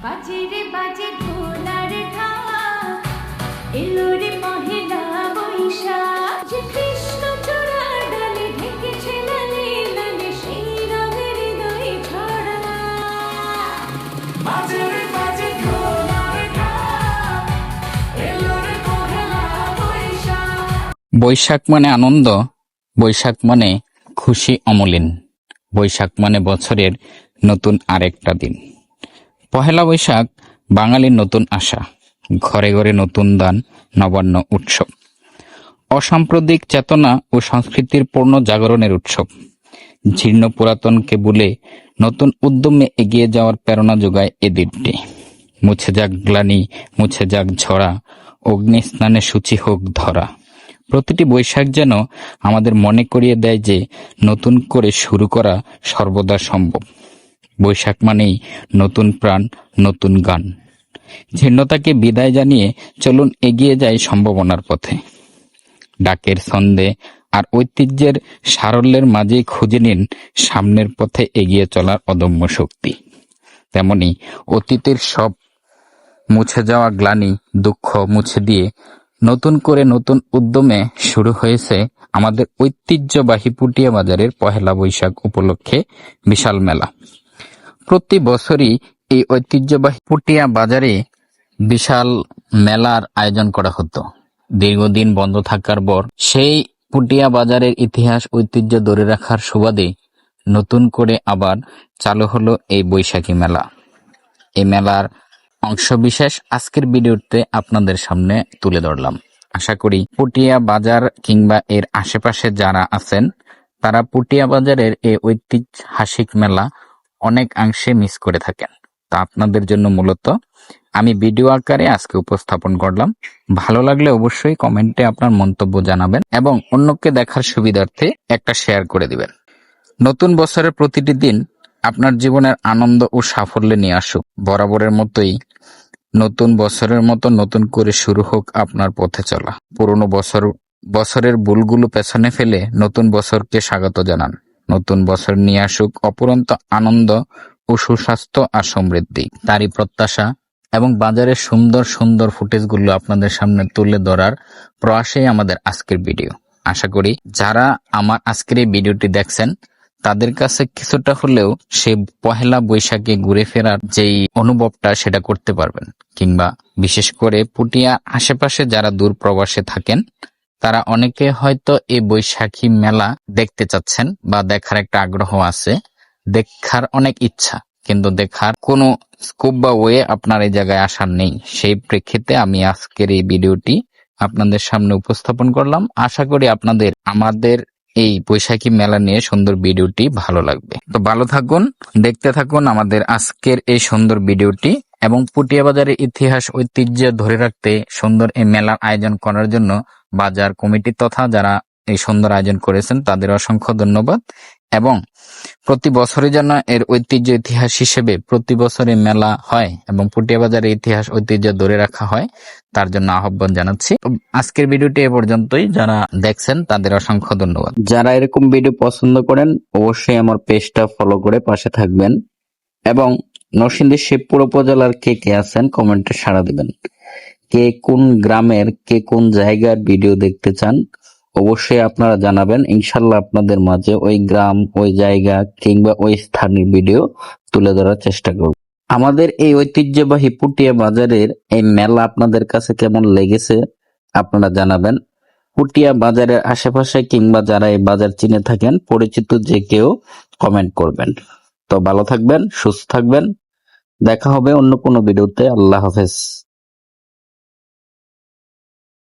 বাজে রে বাজে ঢোলার ঢাক, এলো রে পহেলা বৈশাখ। যে কৃষ্ণচূড়া ডালে ঢেকেছে লালে লালে, সেই রঙের হৃদয়ে ছড়া। বাজে রে বাজে ঢোলার ঢাক, এলো রে পহেলা বৈশাখ। বৈশাখ মানে আনন্দ, বৈশাখ মানে খুশি অমলিন, বৈশাখ মানে বছরের নতুন আরেকটা দিন। পহেলা বৈশাখ বাঙালির নতুন আশা, ঘরে ঘরে নতুন দান, নবান্ন উৎসব, অসাম্প্রদায়িক চেতনা ও সংস্কৃতির পূর্ণ জাগরণের উৎসব। জীর্ণ পুরাতনকে বলে নতুন উদ্যমে এগিয়ে যাওয়ার প্রেরণা যোগায় এ দিনটি। মুছে যাক গ্লানি, মুছে যাক ঝরা, অগ্নি স্নানে সূচি হোক ধরা। প্রতিটি বৈশাখ যেন আমাদের মনে করিয়ে দেয় যে নতুন করে শুরু করা সর্বদা সম্ভব। বৈশাখ মানেই নতুন প্রাণ, নতুন গান। জীর্ণতাকে বিদায় জানিয়ে চলুন এগিয়ে যাই সম্ভাবনার পথে। ডাকের ছন্দে আর ঐতিহ্যের সারল্যের মাঝেই খুঁজে নিন সামনের পথে এগিয়ে চলার অদম্য শক্তি। তেমনি অতীতের সব মুছে যাওয়া গ্লানি, দুঃখ মুছে দিয়ে নতুন করে নতুন উদ্যমে শুরু হয়েছে আমাদের ঐতিহ্যবাহী পুটিয়া বাজারের পহেলা বৈশাখ উপলক্ষে বিশাল মেলা। প্রতি বছরই এই ঐতিহ্যবাহী পুটিয়া বাজারে বিশাল মেলার আয়োজন করা হতো। দীর্ঘদিন বন্ধ থাকার পর সেই পুটিয়া বাজারের ইতিহাস ঐতিহ্য ধরে রাখার সুবাদে নতুন করে আবার চালু হলো এই বৈশাখী মেলা। এই মেলার অংশবিশেষ আজকের ভিডিওতে আপনাদের সামনে তুলে ধরলাম। আশা করি পুটিয়া বাজার কিংবা এর আশেপাশে যারা আছেন তারা পুটিয়া বাজারের এই ঐতিহাসিক মেলা অনেকাংশে মিস করে থাকেন। তা আপনাদের জন্য মূলত আমি ভিডিও আকারে আজকে উপস্থাপন করলাম। ভালো লাগলে অবশ্যই কমেন্টে আপনার মন্তব্য জানাবেন এবং অন্যকে দেখার সুবিধার্থে একটা শেয়ার করে দিবেন। নতুন বছরের প্রতিটি দিন আপনার জীবনের আনন্দ ও সাফল্য নিয়ে আসুক। বরাবরের মতোই নতুন বছরের মতো নতুন করে শুরু হোক আপনার পথে চলা। পুরনো বছরের ভুলগুলো পেছনে ফেলে নতুন বছরকে স্বাগত জানান। নতুন বছর নিয়ে আসুক অপুরন্ত আনন্দ ও সুস্বাস্থ্য আর সমৃদ্ধি। তারই প্রত্যাশা এবং বাজারের সুন্দর সুন্দর ফুটেজগুলো আপনাদের সামনে তুলে ধরার প্রয়াসেই আমাদের আজকের ভিডিও। আশা করি যারা আমার আজকের এই ভিডিওটি দেখছেন তাদের কাছে কিছুটা হলেও সেই পহেলা বৈশাখে ঘুরে ফেরার যেই অনুভবটা সেটা করতে পারবেন। কিংবা বিশেষ করে পুটিয়া আশেপাশে যারা দূর প্রবাসে থাকেন তারা অনেকে হয়তো এই বৈশাখী মেলা দেখতে চাচ্ছেন বা দেখার একটা আগ্রহ আছে, দেখার অনেক ইচ্ছা, কিন্তু দেখার কোনো স্কোপ বা ওয়ে আপনার এই জায়গায় আসার নেই। সেই প্রেক্ষিতে আমি আজকের এই ভিডিওটি আপনাদের সামনে উপস্থাপন করলাম। আশা করি আপনাদের আমাদের এই বৈশাখী মেলা নিয়ে সুন্দর ভিডিওটি ভালো লাগবে। তো ভালো থাকুন, দেখতে থাকুন আমাদের আজকের এই সুন্দর ভিডিওটি। এবং পুটিয়া বাজারের ইতিহাস ঐতিহ্য ধরে রাখতে সুন্দর এই মেলার আয়োজন করার জন্য বাজার কমিটি তথা যারা এই সুন্দর আয়োজন করেছেন তাদের অসংখ্য ধন্যবাদ। এবং প্রতি বছরে যেন এর ঐতিহ্য ইতিহাস হিসেবে প্রতি বছরে মেলা হয় এবং পুটিয়া বাজারের ইতিহাস ঐতিহ্য ধরে রাখা হয়, তার জন্য আহ্বান জানাচ্ছি। আজকের ভিডিওটি এ পর্যন্তই। যারা দেখছেন তাদের অসংখ্য ধন্যবাদ। যারা এরকম ভিডিও পছন্দ করেন অবশ্যই আমার পেজটা ফলো করে পাশে থাকবেন এবং নরসিংদী শিবপুর উপজেলার কে কে আছেন কমেন্টে সাড়া দিবেন। কে কোন গ্রামের, কে কোন জায়গার ভিডিও দেখতে চান অবশ্যই আপনারা জানাবেন। ইনশাল্লাহ আপনাদের মাঝে ওই গ্রাম, ওই জায়গা কিংবা ওই স্থানের ভিডিও তুলে ধরার চেষ্টা করব। আমাদের এই ঐতিহ্যবাহী পুটিয়া বাজারের এই মেলা আপনাদের কাছে কেমন লেগেছে আপনারা জানাবেন। পুটিয়া বাজারের আশেপাশে কিংবা যারা এই বাজার চিনে থাকেন পরিচিত যে কেউ কমেন্ট করবেন। তো ভালো থাকবেন, সুস্থ থাকবেন, দেখা হবে অন্য কোনো ভিডিওতে। আল্লাহ হাফেজ।